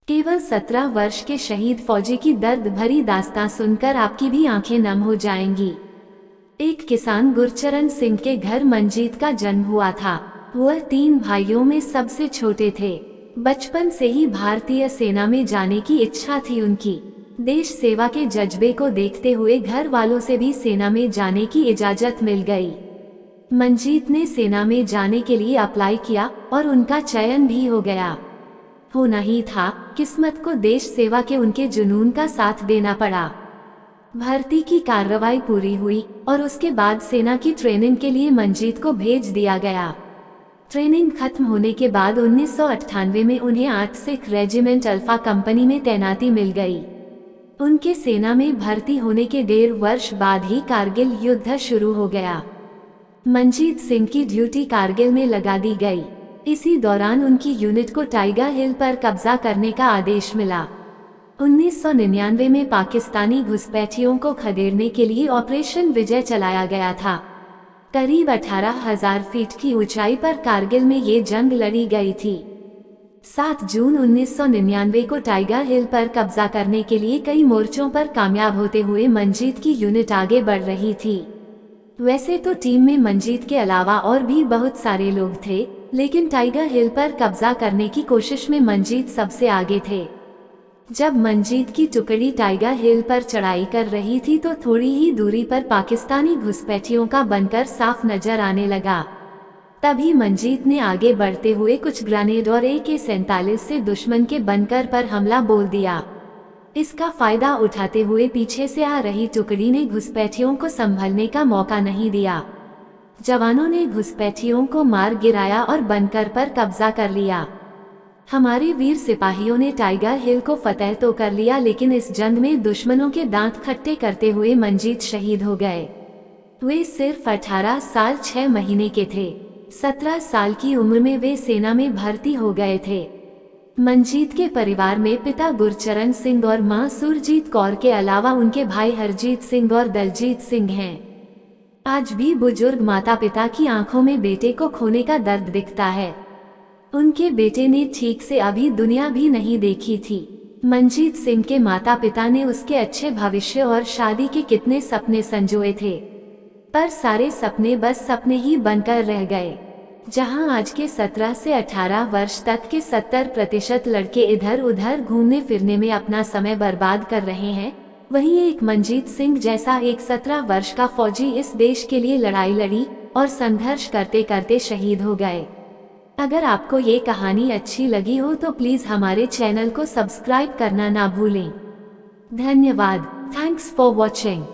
केवल 17 वर्ष के शहीद फौजी की दर्द भरी दास्तां सुनकर आपकी भी आंखें नम हो जाएंगी। एक किसान गुरचरण सिंह के घर मंजीत का जन्म हुआ था। वह 3 भाइयों में सबसे छोटे थे। बचपन से ही भारतीय सेना में जाने की इच्छा थी उनकी। देश सेवा के जज्बे को देखते हुए घर वालों से भी सेना में जाने की इजाजत मिल गई। मंजीत ने सेना में जाने के लिए अप्लाई किया और उनका चयन भी हो गया। होना ही था, किस्मत को देश सेवा के उनके जुनून का साथ देना पड़ा। भर्ती की कार्रवाई पूरी हुई और उसके बाद सेना की ट्रेनिंग के लिए मंजीत को भेज दिया गया। ट्रेनिंग खत्म होने के बाद 1998 में उन्हें 8 सिख रेजिमेंट अल्फा कंपनी में तैनाती मिल गई। उनके सेना में भर्ती होने के 1.5 वर्ष बाद ही कारगिल युद्ध शुरू हो गया। मंजीत सिंह की ड्यूटी कारगिल में लगा दी गई। इसी दौरान उनकी यूनिट को टाइगर हिल पर कब्जा करने का आदेश मिला। 1999 में पाकिस्तानी घुसपैठियों को खदेड़ने के लिए ऑपरेशन विजय चलाया गया था। करीब 18,000 फीट की ऊंचाई पर कारगिल में ये जंग लड़ी गई थी। 7 जून 1999 को टाइगर हिल पर कब्जा करने के लिए कई मोर्चों पर कामयाब होते हुए मंजीत की यूनिट आगे बढ़ रही थी। वैसे तो टीम में मंजीत के अलावा और भी बहुत सारे लोग थे, लेकिन टाइगर हिल पर कब्जा करने की कोशिश में मंजीत सबसे आगे थे। जब मंजीत की टुकड़ी टाइगर हिल पर चढ़ाई कर रही थी तो थोड़ी ही दूरी पर पाकिस्तानी घुसपैठियों का बनकर साफ नजर आने लगा। तभी मंजीत ने आगे बढ़ते हुए कुछ ग्रेनेड और AK-47 से दुश्मन के बनकर पर हमला बोल दिया। इसका फायदा उठाते हुए पीछे से आ रही टुकड़ी ने घुसपैठियों को संभलने का मौका नहीं दिया। जवानों ने घुसपैठियों को मार गिराया और बनकर पर कब्जा कर लिया। हमारे वीर सिपाहियों ने टाइगर हिल को फतेह तो कर लिया, लेकिन इस जंग में दुश्मनों के दांत खट्टे करते हुए मंजीत शहीद हो गए। वे सिर्फ 18 साल 6 महीने के थे। 17 साल की उम्र में वे सेना में भर्ती हो गए थे। मंजीत के परिवार में पिता गुरचरण सिंह और मां सुरजीत कौर के अलावा उनके भाई हरजीत सिंह और दलजीत सिंह हैं। आज भी बुजुर्ग माता पिता की आंखों में बेटे को खोने का दर्द दिखता है। उनके बेटे ने ठीक से अभी दुनिया भी नहीं देखी थी। मंजीत सिंह के माता पिता ने उसके अच्छे भविष्य और शादी के कितने सपने संजोए थे, पर सारे सपने बस सपने ही बनकर रह गए। जहां आज के 17 से 18 वर्ष तक के 70% लड़के इधर उधर घूमने फिरने में अपना समय बर्बाद कर रहे हैं, वहीं एक मंजीत सिंह जैसा एक 17 वर्ष का फौजी इस देश के लिए लड़ाई लड़ी और संघर्ष करते करते शहीद हो गए। अगर आपको ये कहानी अच्छी लगी हो तो प्लीज हमारे चैनल को सब्सक्राइब करना ना भूलें। धन्यवाद। Thanks for watching.